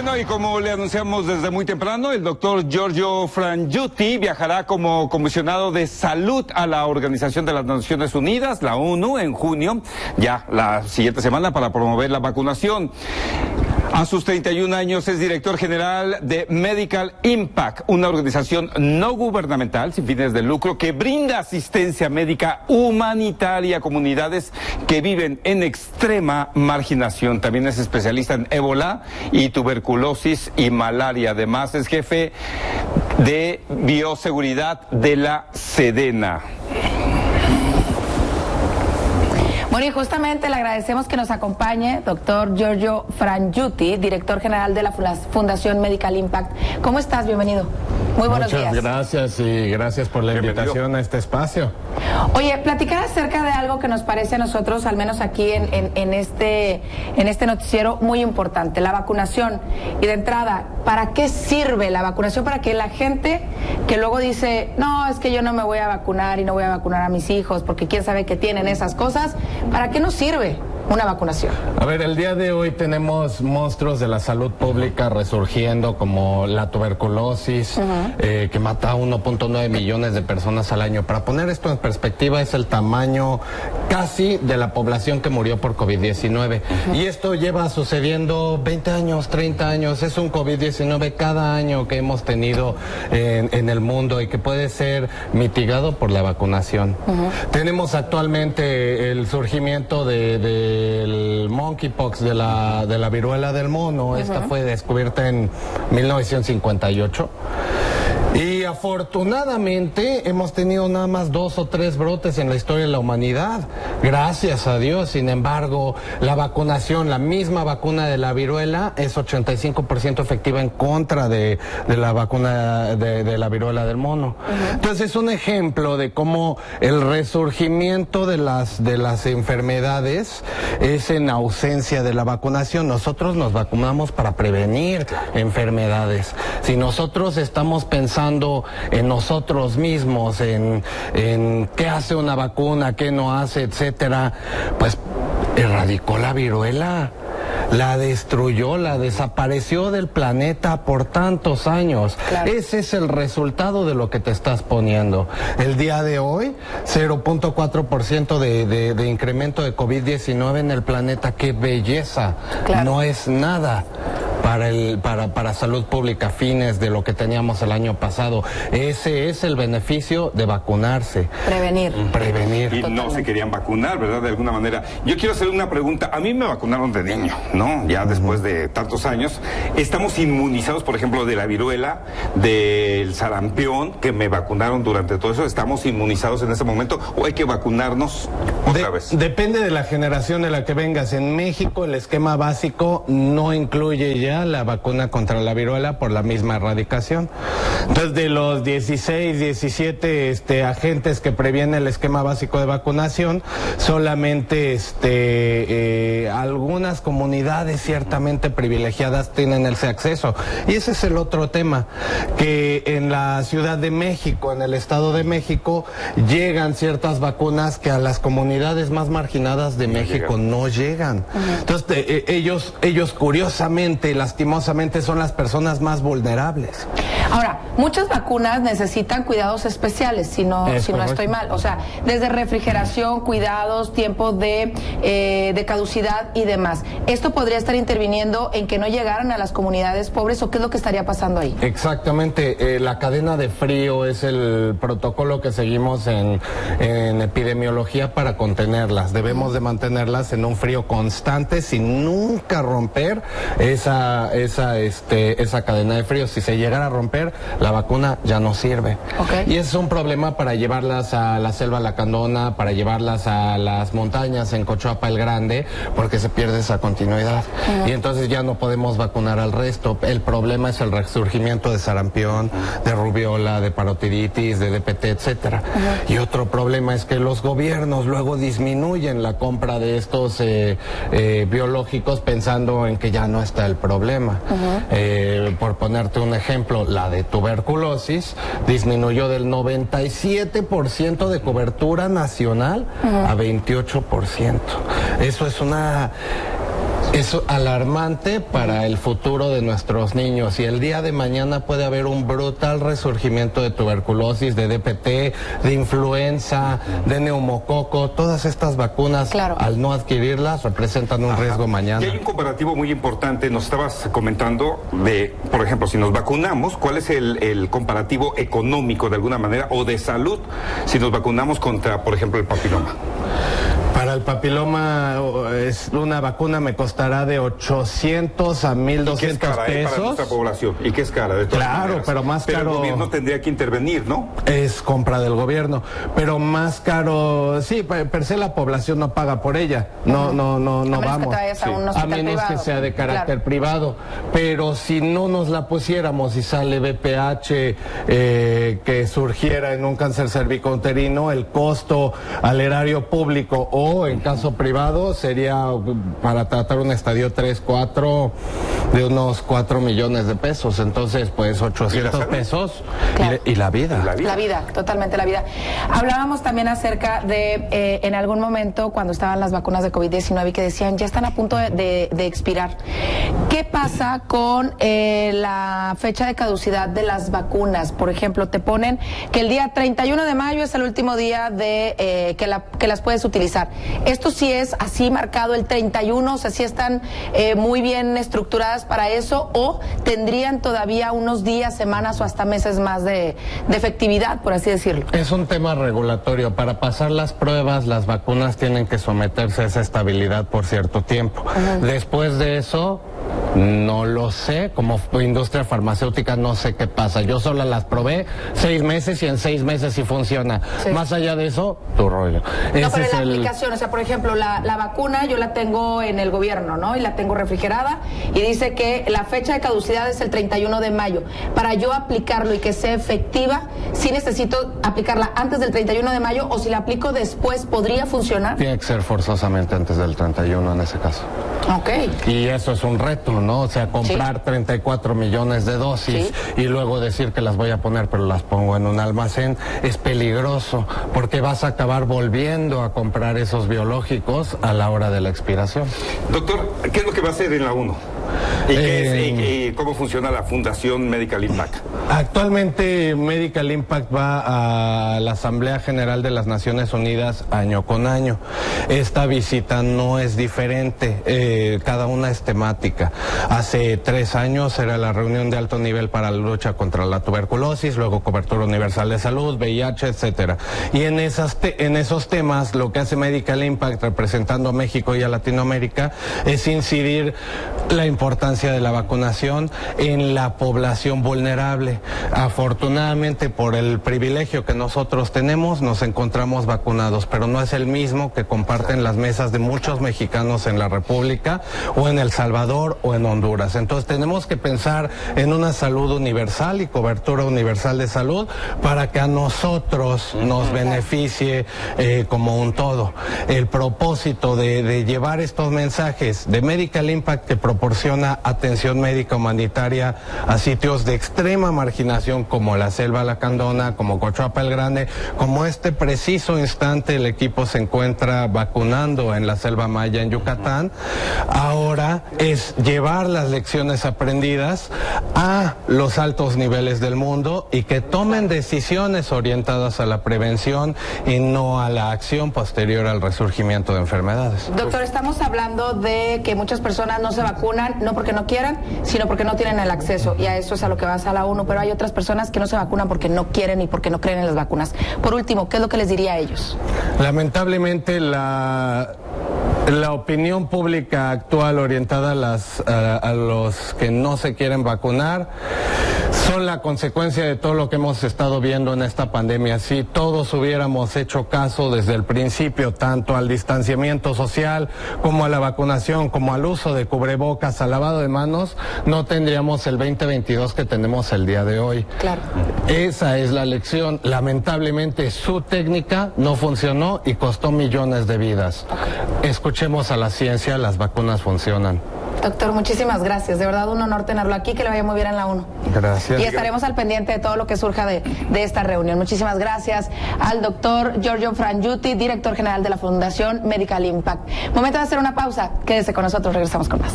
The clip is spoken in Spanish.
Bueno, y como le anunciamos desde muy temprano, el doctor Giorgio Frangiuti viajará como comisionado de salud a la Organización de las Naciones Unidas, la ONU, en junio, ya la siguiente semana, para promover la vacunación. A sus 31 años es director general de Medical Impact, una organización no gubernamental sin fines de lucro que brinda asistencia médica humanitaria a comunidades que viven en extrema marginación. También es especialista en ébola y tuberculosis y malaria. Además es jefe de bioseguridad de la Sedena. Bueno, y justamente le agradecemos que nos acompañe, doctor Giorgio Frangiuti, director general de la Fundación Medical Impact. ¿Cómo estás? Bienvenido. Muy buenos días. Muchas gracias y gracias por la invitación a este espacio. Oye, platicar acerca de algo que nos parece a nosotros, al menos aquí en este noticiero, muy importante, la vacunación. Y de entrada, ¿para qué sirve la vacunación? Para que la gente que luego dice, no, es que yo no me voy a vacunar y no voy a vacunar a mis hijos porque quién sabe que tienen esas cosas, ¿para qué nos sirve una vacunación? A ver, el día de hoy tenemos monstruos de la salud pública resurgiendo, como la tuberculosis, que mata a 1.9 millones de personas al año. Para poner esto en perspectiva, es el tamaño casi de la población que murió por COVID-19. Y esto lleva sucediendo 20 años, 30 años. Es un COVID-19 cada año que hemos tenido en el mundo y que puede ser mitigado por la vacunación. Tenemos actualmente el surgimiento del monkeypox, de la viruela del mono. Esta fue descubierta en 1958. Y afortunadamente hemos tenido nada más 2 o 3 brotes en la historia de la humanidad, gracias a Dios. Sin embargo, la vacunación, la misma vacuna de la viruela, es 85% efectiva en contra de la vacuna de la viruela del mono. Entonces es un ejemplo de cómo el resurgimiento de las enfermedades es en ausencia de la vacunación. Nosotros nos vacunamos para prevenir enfermedades. Si nosotros estamos pensando en nosotros mismos, en qué hace una vacuna, qué no hace, etcétera, pues erradicó la viruela, la destruyó, la desapareció del planeta por tantos años. Claro. Ese es el resultado de lo que te estás poniendo. El día de hoy, 0.4% de incremento de COVID-19 en el planeta. ¡Qué belleza! Claro. No es nada para salud pública, fines de lo que teníamos el año pasado. Ese es el beneficio de vacunarse. Prevenir. Y Totalmente. no se querían vacunar, ¿verdad? De alguna manera. Yo quiero hacer una pregunta. A mí me vacunaron de niño, ¿no? Ya después de tantos años. ¿Estamos inmunizados, por ejemplo, de la viruela, del sarampión, que me vacunaron durante todo eso? ¿Estamos inmunizados en ese momento o hay que vacunarnos otra vez? Depende de la generación de la que vengas. En México el esquema básico no incluye ya la vacuna contra la viruela por la misma erradicación. Entonces, de los 16, 17 agentes que previene el esquema básico de vacunación, solamente algunas comunidades ciertamente privilegiadas tienen ese acceso. Y ese es el otro tema, que en la Ciudad de México, en el Estado de México, llegan ciertas vacunas que a las comunidades más marginadas de México no llegan. Entonces, ellos curiosamente, lastimosamente, son las personas más vulnerables. Ahora, muchas vacunas necesitan cuidados especiales, si no estoy mal. O sea, desde refrigeración, cuidados, tiempo de caducidad y demás. ¿Esto podría estar interviniendo en que no llegaran a las comunidades pobres o qué es lo que estaría pasando ahí? Exactamente. La cadena de frío es el protocolo que seguimos en epidemiología para contenerlas. Debemos de mantenerlas en un frío constante sin nunca romper esa cadena de frío. Si se llegara a romper, la vacuna ya no sirve. Y es un problema para llevarlas a la selva lacandona, para llevarlas a las montañas en Cochuapa el Grande, porque se pierde esa continuidad. Y entonces ya no podemos vacunar al resto. El problema es el resurgimiento de sarampión, de rubiola, de parotiditis, de DPT, etcétera. Y otro problema es que los gobiernos luego disminuyen la compra de estos biológicos pensando en que ya no está el problema. Por ponerte un ejemplo, la de tuberculosis disminuyó del 97% de cobertura nacional a 28%. Eso es una Es alarmante para el futuro de nuestros niños, y el día de mañana puede haber un brutal resurgimiento de tuberculosis, de DPT, de influenza, de neumococo. Todas estas vacunas, al no adquirirlas, representan un riesgo mañana. Y hay un comparativo muy importante, nos estabas comentando de, por ejemplo, si nos vacunamos, ¿cuál es el comparativo económico de alguna manera o de salud si nos vacunamos contra, por ejemplo, el papiloma? Para el papiloma, una vacuna me costará de 800 a 1.200 pesos. Para nuestra población. ¿Y qué es cara? De todas maneras. Pero más caro. Pero el gobierno tendría que intervenir, ¿no? Es compra del gobierno. Pero más caro, sí, per se la población no paga por ella. No vamos. A menos que sea de carácter privado. Pero si no nos la pusiéramos y sale BPH que surgiera en un cáncer cervicouterino, el costo al erario público o en caso privado sería para tratar un estadio 3-4 de unos 4 millones de pesos. Entonces, pues 800 pesos y la vida. La vida, totalmente la vida. Hablábamos también acerca de en algún momento cuando estaban las vacunas de COVID-19 y que decían ya están a punto de expirar. ¿Qué pasa con la fecha de caducidad de las vacunas? Por ejemplo, te ponen que el día 31 de mayo es el último día de que las puedes utilizar. Esto sí es así marcado el 31, o sea, sí están muy bien estructuradas para eso, o tendrían todavía unos días, semanas o hasta meses más de efectividad, por así decirlo. Es un tema regulatorio. Para pasar las pruebas, las vacunas tienen que someterse a esa estabilidad por cierto tiempo. Después de eso, no lo sé, como industria farmacéutica no sé qué pasa. Yo solo las probé 6 meses y en 6 meses sí funciona. Más allá de eso, tu rollo. No, pero la aplicación, o sea, por ejemplo, la vacuna yo la tengo en el gobierno, ¿no? Y la tengo refrigerada y dice que la fecha de caducidad es el 31 de mayo. Para yo aplicarlo y que sea efectiva, sí necesito aplicarla antes del 31 de mayo, o si la aplico después, ¿podría funcionar? Tiene que ser forzosamente antes del 31 en ese caso. Ok. Y eso es un reto, ¿no? O sea, comprar 34 millones de dosis y luego decir que las voy a poner, pero las pongo en un almacén, es peligroso, porque vas a acabar volviendo a comprar esos biológicos a la hora de la expiración. Doctor, ¿qué es lo que va a hacer en la ONU? ¿Y cómo funciona la Fundación Medical Impact? Actualmente Medical Impact va a la Asamblea General de las Naciones Unidas año con año. Esta visita no es diferente, cada una es temática. Hace 3 años era la reunión de alto nivel para la lucha contra la tuberculosis, luego cobertura universal de salud, VIH, etcétera. Y en esos temas lo que hace Medical Impact, representando a México y a Latinoamérica, es incidir la importancia de la vacunación en la población vulnerable. Afortunadamente, por el privilegio que nosotros tenemos, nos encontramos vacunados, pero no es el mismo que comparten las mesas de muchos mexicanos en la República o en El Salvador o en Honduras. Entonces tenemos que pensar en una salud universal y cobertura universal de salud para que a nosotros nos beneficie como un todo. El propósito de llevar estos mensajes de Medical Impact, que proporciona atención médica humanitaria a sitios de extrema marginación como la Selva Lacandona, como Cochuapa el Grande, como este preciso instante el equipo se encuentra vacunando en la Selva Maya en Yucatán. Ahora es llevar las lecciones aprendidas a los altos niveles del mundo y que tomen decisiones orientadas a la prevención y no a la acción posterior al resurgimiento de enfermedades. Doctor, estamos hablando de que muchas personas no se vacunan, no porque no quieran, sino porque no tienen el acceso, y a eso es a lo que vas a la ONU, pero hay otras personas que no se vacunan porque no quieren y porque no creen en las vacunas. Por último, ¿qué es lo que les diría a ellos? Lamentablemente la opinión pública actual orientada a los que no se quieren vacunar son la consecuencia de todo lo que hemos estado viendo en esta pandemia. Si todos hubiéramos hecho caso desde el principio, tanto al distanciamiento social, como a la vacunación, como al uso de cubrebocas, al lavado de manos, no tendríamos el 2022 que tenemos el día de hoy. Claro. Esa es la lección. Lamentablemente su técnica no funcionó y costó millones de vidas. Escuchemos a la ciencia, las vacunas funcionan. Doctor, muchísimas gracias. De verdad, un honor tenerlo aquí. Que le vaya muy bien en la ONU. Gracias. Y estaremos al pendiente de todo lo que surja de esta reunión. Muchísimas gracias al doctor Giorgio Frangiuti, director general de la Fundación Medical Impact. Momento de hacer una pausa. Quédese con nosotros. Regresamos con más.